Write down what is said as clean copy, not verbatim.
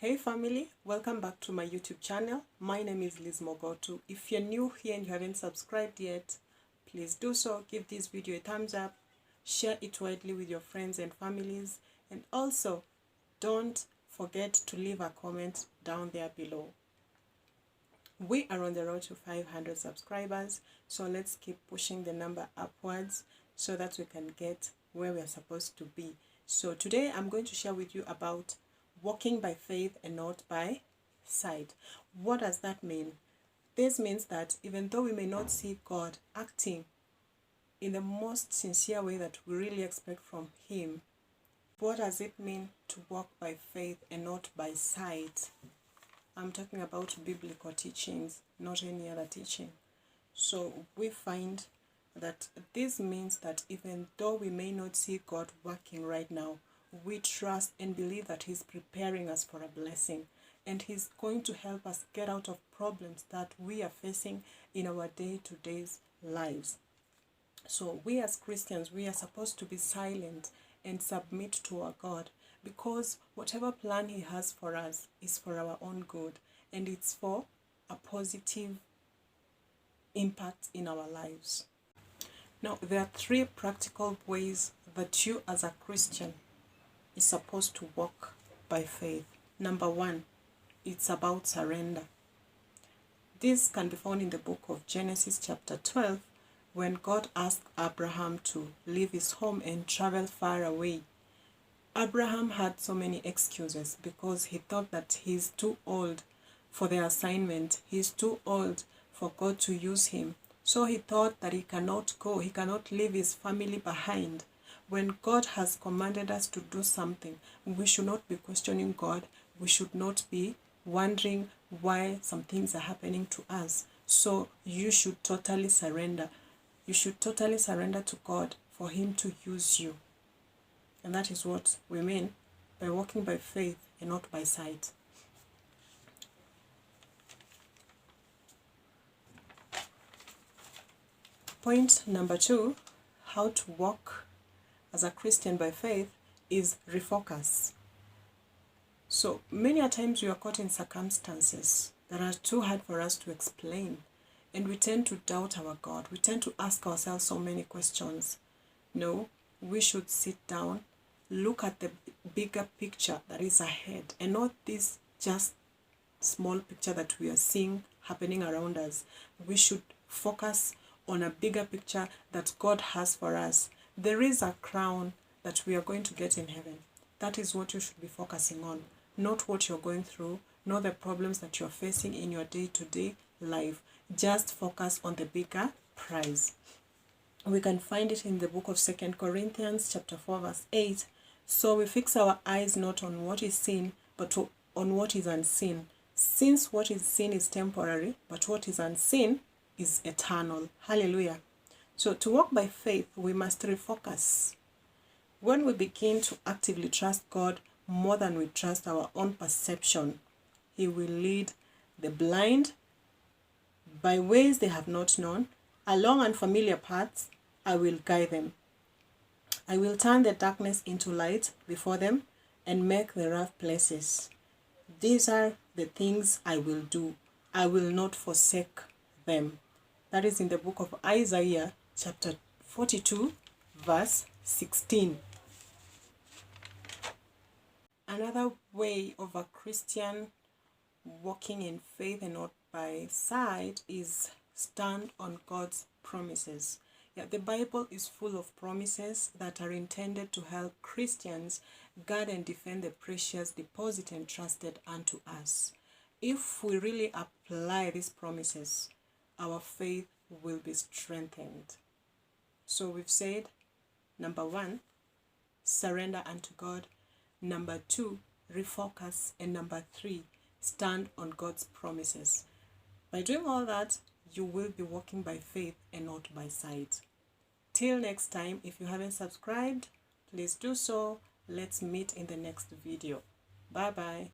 Hey family, welcome back to my YouTube channel. My name is Mogotu. If you're new here and you haven't subscribed yet, please do so. Give this video a thumbs up, share it widely with your friends and families, and also don't forget to leave a comment down there below. We are on the road to 500 subscribers, so let's keep pushing the number upwards so that we can get where we're supposed to be. So today I'm going to share with you about walking by faith and not by sight. What does that mean? This means that even though we may not see God acting in the most sincere way that we really expect from Him, what does it mean to walk by faith and not by sight? I'm talking about biblical teachings, not any other teaching. So we find that this means that even though we may not see God working right now, we trust and believe that He's preparing us for a blessing, and He's going to help us get out of problems that we are facing in our day-to-day lives. So we as Christians, we are supposed to be silent and submit to our God, because whatever plan He has for us is for our own good, and it's for a positive impact in our lives. Now, there are three practical ways that you as a Christian is supposed to walk by faith. Number one, it's about surrender. This can be found in the book of Genesis chapter 12, when God asked Abraham to leave his home and travel far away. Abraham had so many excuses because he thought that he's too old for the assignment. He's too old for God to use him. So he thought that he cannot go, he cannot leave his family behind. When God has commanded us to do something, we should not be questioning God. We should not be wondering why some things are happening to us. So you should totally surrender. You should totally surrender to God for Him to use you. And that is what we mean by walking by faith and not by sight. Point number two, how to walk as a Christian by faith, is refocus. So many a times we are caught in circumstances that are too hard for us to explain, and we tend to doubt our God. We tend to ask ourselves so many questions. No, we should sit down, look at the bigger picture that is ahead, and not this just small picture that we are seeing happening around us. We should focus on a bigger picture that God has for us. There is a crown that we are going to get in heaven. That is what you should be focusing on, not what you're going through, not the problems that you're facing in your day-to-day life. Just focus on the bigger prize. We can find it in the book of 2 Corinthians chapter 4 verse 8. So we fix our eyes not on what is seen, but on what is unseen. Since what is seen is temporary, but what is unseen is eternal. Hallelujah. So to walk by faith, we must refocus. When we begin to actively trust God more than we trust our own perception, He will lead the blind by ways they have not known. Along unfamiliar paths, I will guide them. I will turn the darkness into light before them and make the rough places. These are the things I will do. I will not forsake them. That is in the book of Isaiah chapter 42 verse 16. Another way of a Christian walking in faith and not by sight is stand on God's promises. Yeah, the Bible is full of promises that are intended to help Christians guard and defend the precious deposit entrusted unto us. If we really apply these promises, our faith will be strengthened. So we've said, number one, surrender unto God. Number two, refocus. And number three, stand on God's promises. By doing all that, you will be walking by faith and not by sight. Till next time, if you haven't subscribed, please do so. Let's meet in the next video. Bye bye.